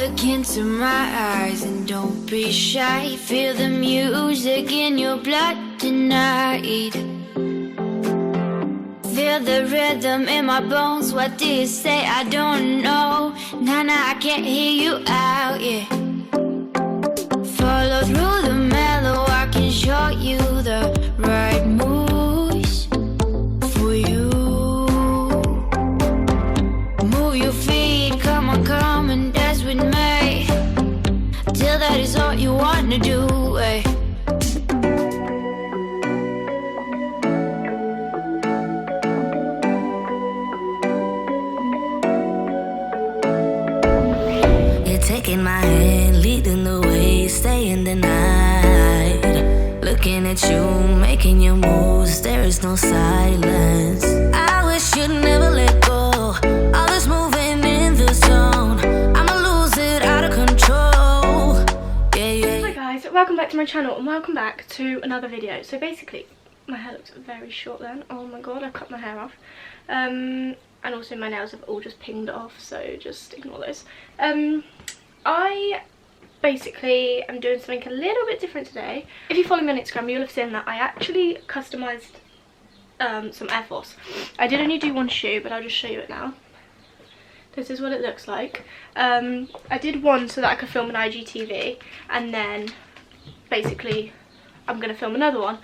Look into my eyes and don't be shy. Feel the music in your blood tonight. Feel the rhythm in my bones. What do you say? I don't know. Nah, I can't hear you out, yeah. Follow through the mellow, I can show you the right moves for you. Move your feet, come on and dance with me. Till that is all you wanna do, eh? Taking my hand, leading the way, staying the night. Looking at you, making your moves, there is no silence. I wish you'd never let go. All this moving in the zone, I'ma lose it out of control. Yeah. Hi guys, welcome back to my channel and welcome back to another video. So basically, my hair looks very short then. Oh my god, I cut my hair off. And also my nails have all just pinged off, so just ignore those. I basically am doing something a little bit different today. If you follow me on Instagram, you'll have seen that I actually customised some Air Force. I did only do one shoe, but I'll just show you it now. This is what it looks like. I did one so that I could film an IGTV, and then basically I'm going to film another one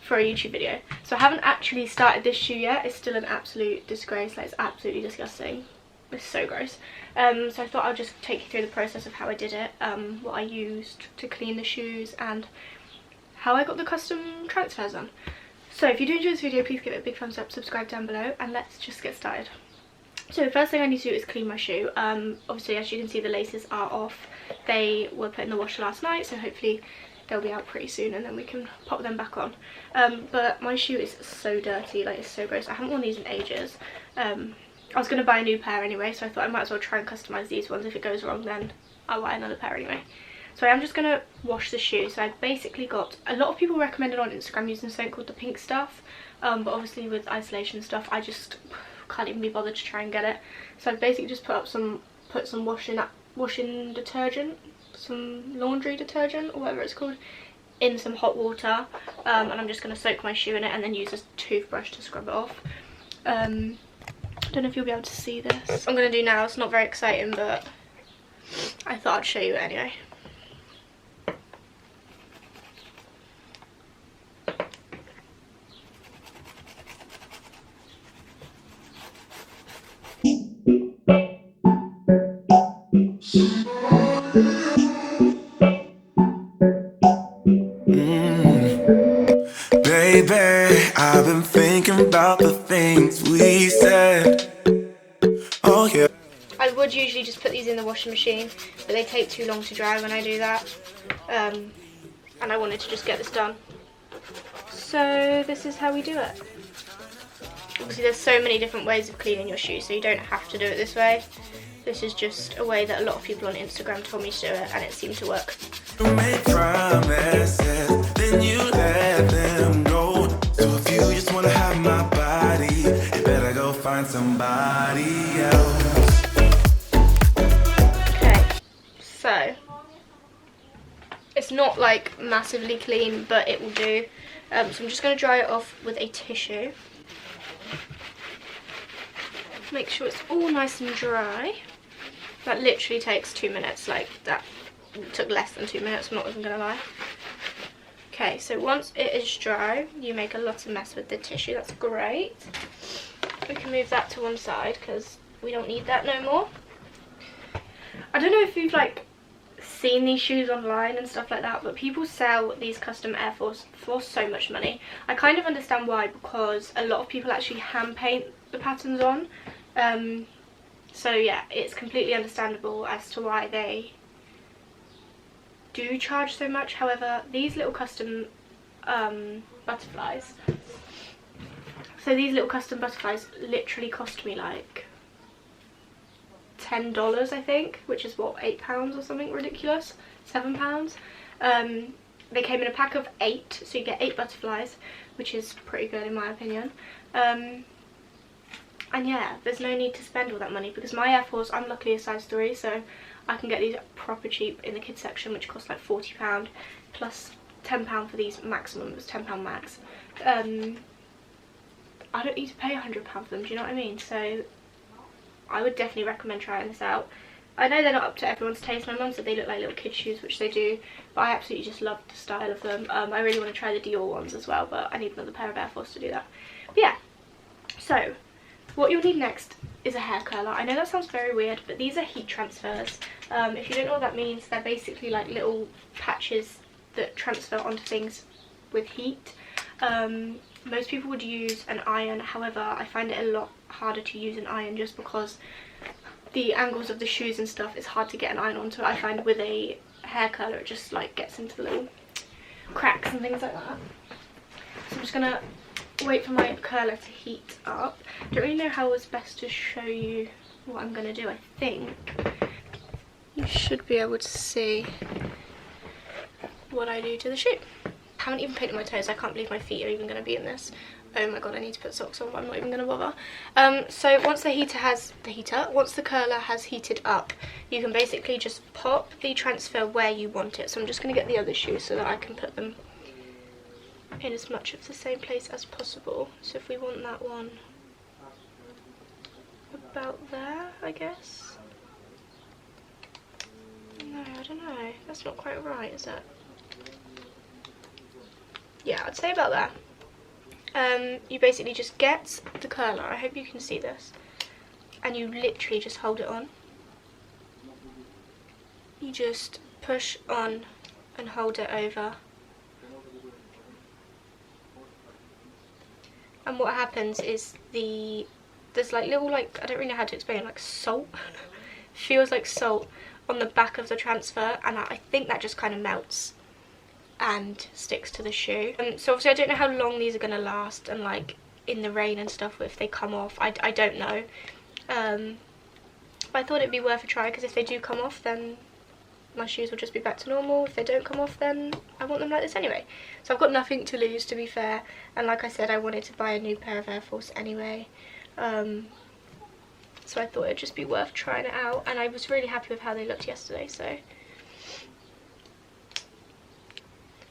for a YouTube video. So I haven't actually started this shoe yet. It's still an absolute disgrace. Like, it's absolutely disgusting. It's so gross. So I thought I'll just take you through the process of how I did it, what I used to clean the shoes, and how I got the custom transfers on. So if you do enjoy this video, please give it a big thumbs up, subscribe down below, and let's just get started. So the first thing I need to do is clean my shoe. Obviously, as you can see, the laces are off. They were put in the washer last night, so hopefully they'll be out pretty soon and then we can pop them back on. But my shoe is so dirty, like, it's so gross. I haven't worn these in ages. I was going to buy a new pair anyway, so I thought I might as well try and customise these ones. If it goes wrong, then I'll buy another pair anyway. So I am just going to wash the shoe. So I basically got, a lot of people recommended on Instagram using something called the pink stuff, but obviously with isolation stuff I just can't even be bothered to try and get it. So I've basically just put some washing detergent, some laundry detergent or whatever it's called, in some hot water, and I'm just going to soak my shoe in it and then use a toothbrush to scrub it off. I don't know if you'll be able to see this. What I'm going to do now, it's not very exciting, but I thought I'd show you it anyway. Baby, I've been thinking about the things we said. Oh yeah. I would usually just put these in the washing machine, but they take too long to dry when I do that. And I wanted to just get this done. So this is how we do it. Obviously there's so many different ways of cleaning your shoes, so you don't have to do it this way. This is just a way that a lot of people on Instagram told me to do it, and it seemed to work. You make promises, then you let them go. So if you just wanna have my body, you better go find somebody else. Okay, so it's not like massively clean, but it will do. So I'm just going to dry it off with a tissue. Make sure it's all nice and dry. That literally takes 2 minutes, like that took less than 2 minutes, I'm not even going to lie. Okay, so once it is dry, you make a lot of mess with the tissue, that's great. We can move that to one side because we don't need that no more. I don't know if you've like seen these shoes online and stuff like that, but people sell these custom Air Force for so much money. I kind of understand why, because a lot of people actually hand paint the patterns on. So yeah, it's completely understandable as to why they do charge so much. However, these little custom butterflies, literally cost me like $10, I think, which is what, £8 or something ridiculous, £7. They came in a pack of 8, so you get 8 butterflies, which is pretty good in my opinion. And yeah, there's no need to spend all that money, because my Air Force, I'm luckily a size 3, so I can get these proper cheap in the kids section, which cost like £40 plus £10 for these maximum. It was £10 max. I don't need to pay £100 for them, do you know what I mean? So I would definitely recommend trying this out. I know they're not up to everyone's taste. My mum said they look like little kids' shoes, which they do, but I absolutely just love the style of them. I really want to try the Dior ones as well, but I need another pair of Air Force to do that. But yeah, so what you'll need next is a hair curler. I know that sounds very weird, but these are heat transfers. If you don't know what that means, they're basically like little patches that transfer onto things with heat. Most people would use an iron, however I find it a lot harder to use an iron just because the angles of the shoes and stuff is hard to get an iron onto. I find with a hair curler it just like gets into the little cracks and things like that. So I'm just gonna wait for my curler to heat up. Don't really know how it's best to show you what I'm gonna do. I think you should be able to see what I do to the shoe. I haven't even painted my toes. I can't believe my feet are even going to be in this. Oh my god, I need to put socks on, but I'm not even going to bother. So once once the curler has heated up, you can basically just pop the transfer where you want it. So I'm just going to get the other shoe so that I can put them in as much of the same place as possible. So if we want that one about there, I guess. No, I don't know. That's not quite right, is it? Yeah, I'd say about there. You basically just get the curler, I hope you can see this, and you literally just hold it on. You just push on and hold it over. And what happens is there's like little, like, I don't really know how to explain, like salt, feels like salt on the back of the transfer, and I think that just kind of melts and sticks to the shoe. So obviously I don't know how long these are going to last, and like in the rain and stuff if they come off, I don't know. But I thought it'd be worth a try, because if they do come off then my shoes will just be back to normal. If they don't come off then I want them like this anyway. So I've got nothing to lose, to be fair, and like I said, I wanted to buy a new pair of Air Force anyway. So I thought it'd just be worth trying it out, and I was really happy with how they looked yesterday. So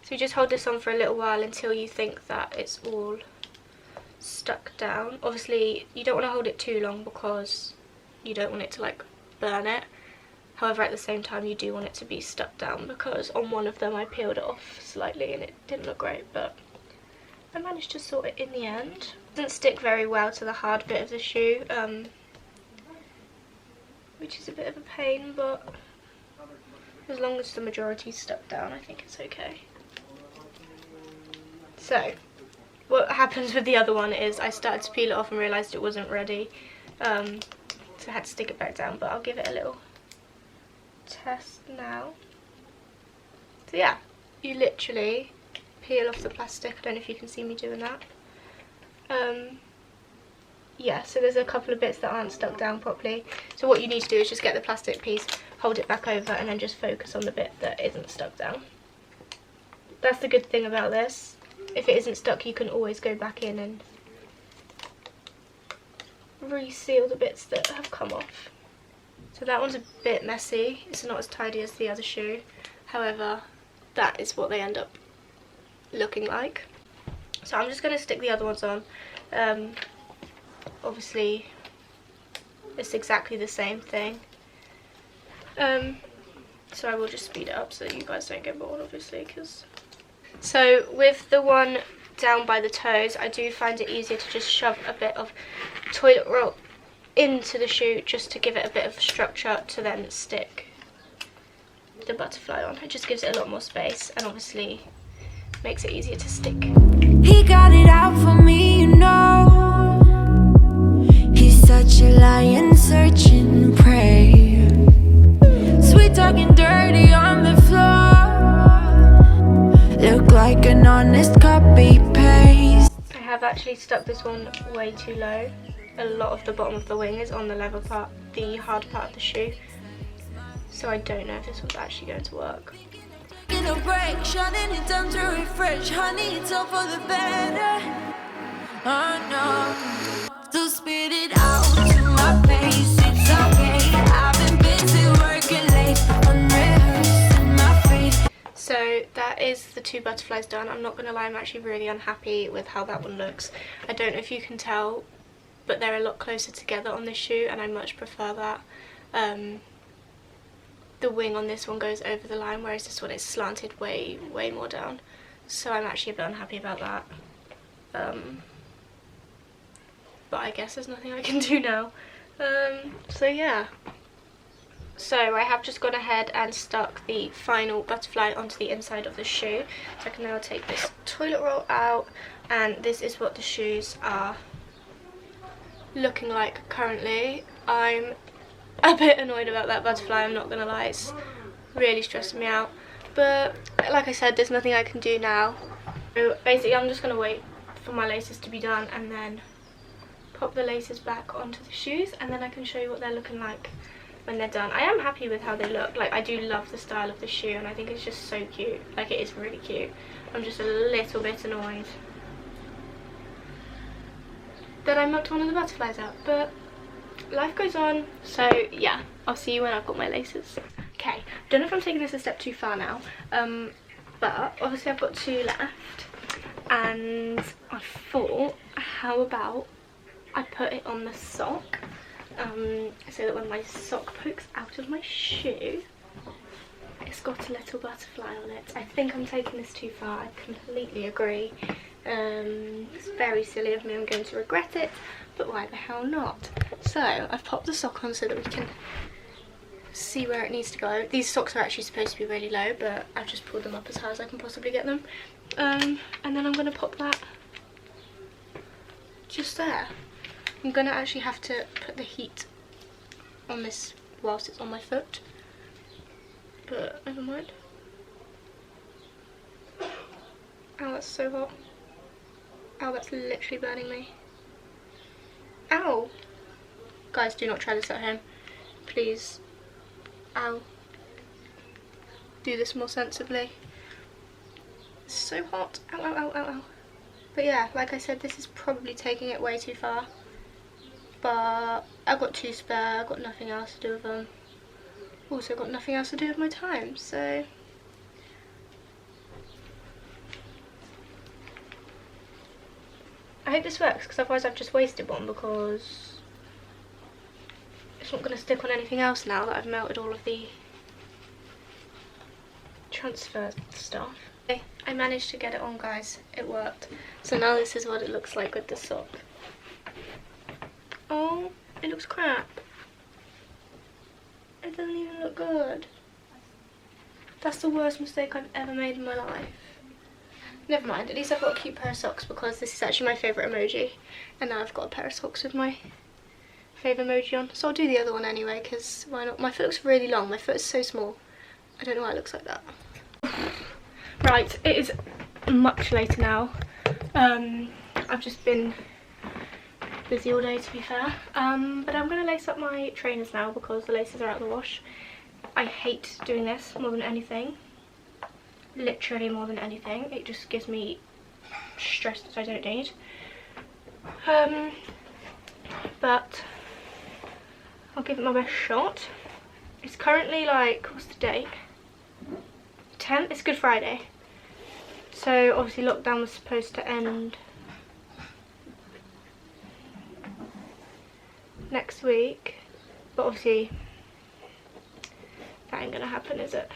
you just hold this on for a little while until you think that it's all stuck down. Obviously you don't want to hold it too long because you don't want it to like burn it. However, at the same time you do want it to be stuck down, because on one of them I peeled it off slightly and it didn't look great, but I managed to sort it in the end. It doesn't stick very well to the hard bit of the shoe, which is a bit of a pain, but as long as the majority's stuck down I think it's okay. So what happens with the other one is I started to peel it off and realised it wasn't ready, so I had to stick it back down, but I'll give it a little test now. So yeah, you literally peel off the plastic. I don't know if you can see me doing that. Yeah, so there's a couple of bits that aren't stuck down properly, so what you need to do is just get the plastic piece, hold it back over, and then just focus on the bit that isn't stuck down. That's the good thing about this. If it isn't stuck, you can always go back in and reseal the bits that have come off. So that one's a bit messy. It's not as tidy as the other shoe. However, that is what they end up looking like. So I'm just going to stick the other ones on. Obviously, it's exactly the same thing. So I will just speed it up so that you guys don't get bored, obviously, because... So with the one down by the toes, I do find it easier to just shove a bit of toilet roll into the shoe just to give it a bit of structure to then stick the butterfly on. It just gives it a lot more space and obviously makes it easier to stick. He got it out for me, you know. He's such a lion searching prey. Sweet talking dirty on the floor. Look like an honest copy paste. I have actually stuck this one way too low. A lot of the bottom of the wing is on the leather part, the hard part of the shoe. So I don't know if this one's actually going to work. In a break, shutting it down to refresh. Honey, it's all for the better. Oh no. So spit it out to my face. It's okay. I've been busy working late. that is the 2 butterflies done. I'm not gonna lie, I'm actually really unhappy with how that one looks. I don't know if you can tell, but they're a lot closer together on this shoe, and I much prefer that. The wing on this one goes over the line, whereas this one is slanted way more down. So I'm actually a bit unhappy about that. But I guess there's nothing I can do now. So yeah. So I have just gone ahead and stuck the final butterfly onto the inside of the shoe. So I can now take this toilet roll out, and this is what the shoes are looking like currently. I'm a bit annoyed about that butterfly, I'm not gonna lie, it's really stressing me out. But like I said, there's nothing I can do now. So basically I'm just gonna wait for my laces to be done and then pop the laces back onto the shoes, and then I can show you what they're looking like when they're done. I am happy with how they look. Like, I do love the style of the shoe, and I think it's just so cute. Like, it is really cute. I'm just a little bit annoyed that I mucked one of the butterflies out, but life goes on. So yeah, I'll see you when I've got my laces. Okay, don't know if I'm taking this a step too far now, but obviously I've got 2 left, and I thought, how about I put it on the sock, so that when my sock pokes out of my shoe, it's got a little butterfly on it. I think I'm taking this too far, I completely agree. It's very silly of me, I'm going to regret it, but why the hell not? So I've popped the sock on so that we can see where it needs to go. These socks are actually supposed to be really low, but I've just pulled them up as high as I can possibly get them. And then I'm going to pop that just there. I'm going to actually have to put the heat on this whilst it's on my foot, but never mind. Ow, that's so hot. Ow, that's literally burning me. Ow! Guys, do not try this at home. Please. Ow. Do this more sensibly. It's so hot. Ow, ow, ow, ow, ow. But yeah, like I said, this is probably taking it way too far. But I've got 2 spare, I've got nothing else to do with them. Also got nothing else to do with my time, so... I hope this works, because otherwise I've just wasted one, because it's not going to stick on anything else now that I've melted all of the transfer stuff. Okay, I managed to get it on, guys. It worked. So now this is what it looks like with the sock. Oh, it looks crap. It doesn't even look good. That's the worst mistake I've ever made in my life. Never mind, at least I've got a cute pair of socks, because this is actually my favourite emoji. And now I've got a pair of socks with my favourite emoji on. So I'll do the other one anyway, because why not? My foot looks really long, my foot is so small. I don't know why it looks like that. Right, it is much later now. I've just been busy all day, to be fair. But I'm going to lace up my trainers now, because the laces are out of the wash. I hate doing this more than anything. Literally more than anything. It just gives me stress that I don't need. But I'll give it my best shot. It's currently like, what's the date? 10th? It's Good Friday. So obviously lockdown was supposed to end next week, but obviously that ain't gonna happen, is it?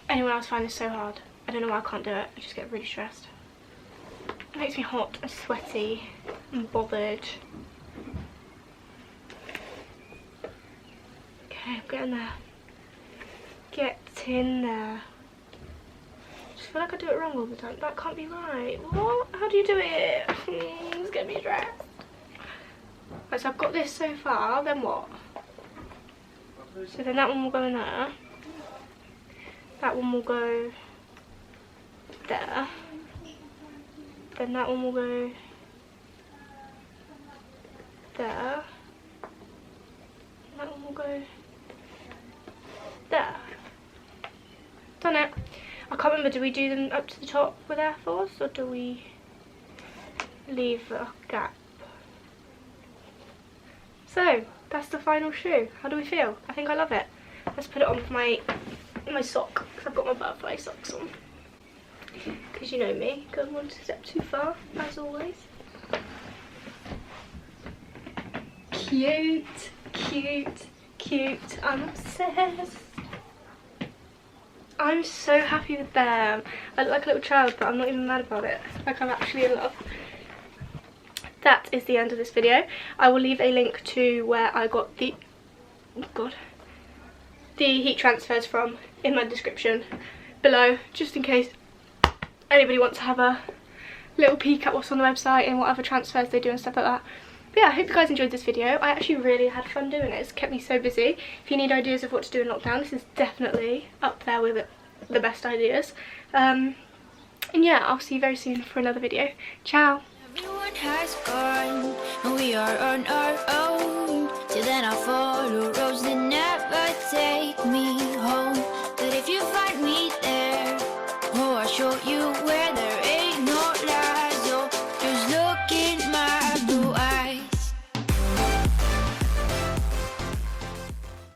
Anyone else find this so hard? I don't know why I can't do it. I just get really stressed. It makes me hot and sweaty and bothered. Okay, I'm getting there. Get in there. I just feel like I do it wrong all the time. That can't be right. What? How do you do it? It's getting me stressed. Right, so I've got this so far, then what? So then that one will go in there. That one will go there. Then that one will go there. That one will go there. Done it. I can't remember, do we do them up to the top with Air Force, or do we leave a gap? So, that's the final shoe. How do we feel? I think I love it. Let's put it on for my my sock, because I've got my butterfly socks on. Because you know me, don't want to step too far, as always. Cute, cute, cute. I'm obsessed. I'm so happy with them. I look like a little child, but I'm not even mad about it. Like, I'm actually in love. That is the end of this video. I will leave a link to where I got the, oh god, the heat transfers from in my description below, just in case anybody wants to have a little peek at what's on the website and what other transfers they do and stuff like that. But yeah, I hope you guys enjoyed this video. I actually really had fun doing it. It's kept me so busy. If you need ideas of what to do in lockdown, this is definitely up there with the best ideas. And yeah, I'll see you very soon for another video. Ciao! Everyone has gone, and we are on our own. Till then I'll follow roads that never take me home. But if you find me there, oh, I'll show you where.